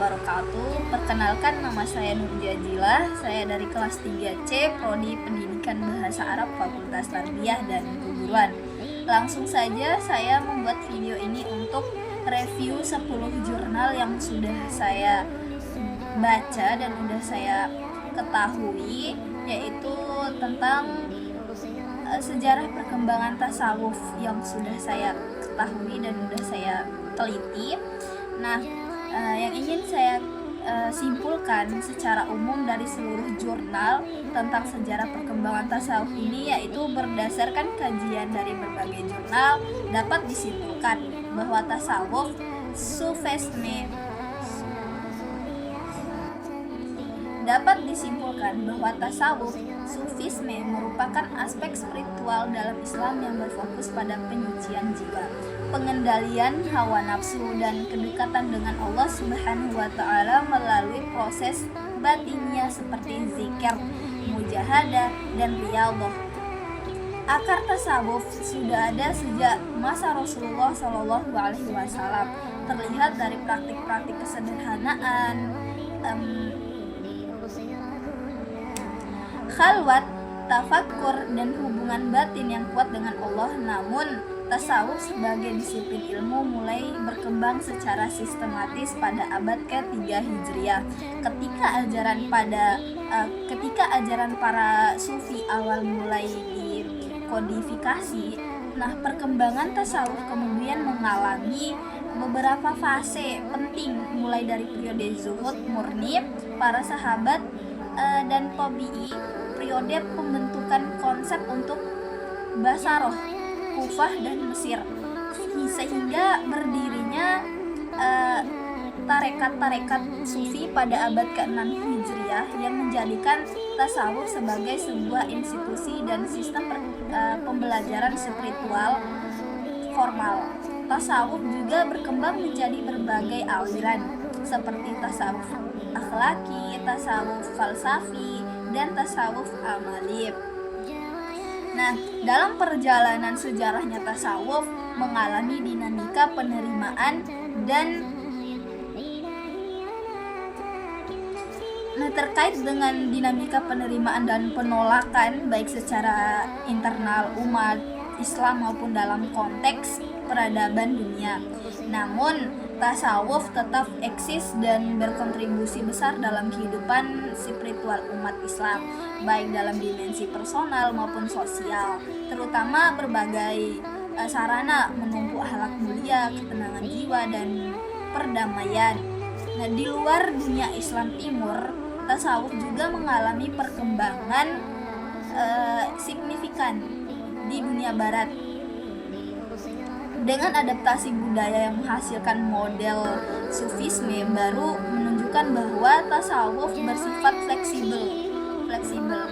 wabarakatuh. Perkenalkan, nama saya Nur Jazilah. Saya dari kelas 3C Prodi Pendidikan Bahasa Arab Fakultas Tarbiyah dan Keguruan. Langsung saja saya membuat video ini untuk review 10 jurnal yang sudah saya baca dan sudah saya ketahui, yaitu tentang sejarah perkembangan tasawuf yang sudah saya ketahui dan sudah saya teliti. Nah, yang ingin saya simpulkan secara umum dari seluruh jurnal tentang sejarah perkembangan tasawuf ini, yaitu berdasarkan kajian dari berbagai jurnal dapat disimpulkan bahwa tasawuf sufisme merupakan aspek spiritual dalam Islam yang berfokus pada penyucian jiwa, pengendalian hawa nafsu, dan kedekatan dengan Allah Subhanahu wa Ta'ala melalui proses batiniah seperti zikir, mujahadah, dan riyadhah. Akar tasawuf sudah ada sejak masa Rasulullah SAW, terlihat dari praktik-praktik kesederhanaan, khalwat, tafakkur, dan hubungan batin yang kuat dengan Allah. Namun, tasawuf sebagai disiplin ilmu mulai berkembang secara sistematis pada abad ke-3 Hijriah. Ketika ajaran para sufi awal mulai dikodifikasi, perkembangan tasawuf kemudian mengalami beberapa fase penting, mulai dari periode zuhud murni para sahabat dan tabi'i, periode pembentukan konsep untuk Basarah, Kufah, dan Mesir, sehingga berdirinya tarekat-tarekat sufi pada abad ke-6 Hijriah yang menjadikan tasawuf sebagai sebuah institusi dan sistem pembelajaran spiritual formal. Tasawuf juga berkembang menjadi berbagai aliran seperti tasawuf akhlaki, tasawuf falsafi, dan tasawuf amali. Dalam perjalanan sejarahnya tasawuf mengalami dinamika penerimaan dan terkait dengan dinamika penerimaan dan penolakan baik secara internal umat Islam maupun dalam konteks peradaban dunia. Namun, tasawuf tetap eksis dan berkontribusi besar dalam kehidupan spiritual umat Islam, baik dalam dimensi personal maupun sosial, terutama berbagai sarana menumpuk akhlak mulia, ketenangan jiwa, dan perdamaian. Di luar dunia Islam Timur, tasawuf juga mengalami perkembangan signifikan di dunia Barat dengan adaptasi budaya yang menghasilkan model sufisme baru menunjukkan bahwa tasawuf bersifat fleksibel,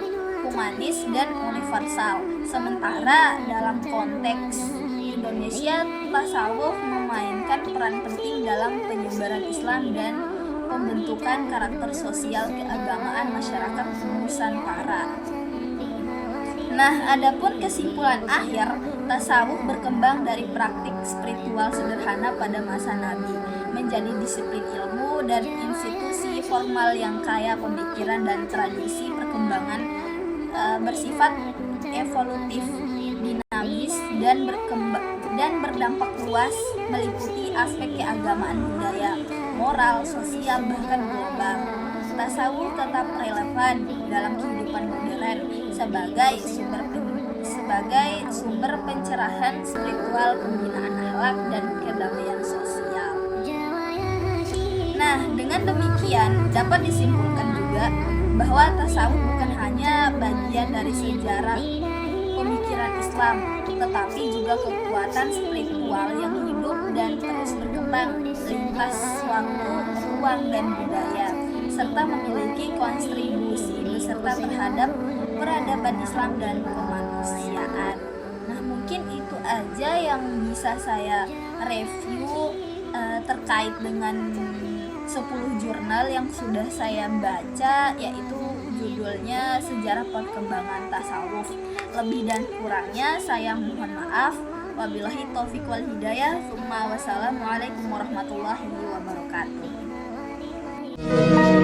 humanis, dan universal. Sementara dalam konteks Indonesia, tasawuf memainkan peran penting dalam penyebaran Islam dan pembentukan karakter sosial keagamaan masyarakat Nusantara. Adapun kesimpulan akhir, tasawuf berkembang dari praktik spiritual sederhana pada masa Nabi menjadi disiplin ilmu dan institusi formal yang kaya pemikiran dan tradisi perkembangan bersifat evolutif, dinamis, dan berdampak luas meliputi aspek keagamaan, budaya, moral, sosial, bahkan global. Tasawuf tetap relevan dalam kehidupan modern sebagai sumber pencerahan spiritual, pembinaan akhlak, dan kedamaian sosial. Dengan demikian dapat disimpulkan juga bahwa tasawuf bukan hanya bagian dari sejarah pemikiran Islam, tetapi juga kekuatan spiritual yang hidup dan terus berkembang lintas waktu, ruang, dan budaya, serta memiliki kontribusi beserta terhadap peradaban Islam dan kemanusiaan. Mungkin itu aja yang bisa saya review terkait dengan 10 jurnal yang sudah saya baca, yaitu judulnya Sejarah Perkembangan Tasawuf. Lebih dan kurangnya saya mohon maaf. Wabillahi taufiq wal hidayah. Wassalamualaikum warahmatullahi wabarakatuh. kasih.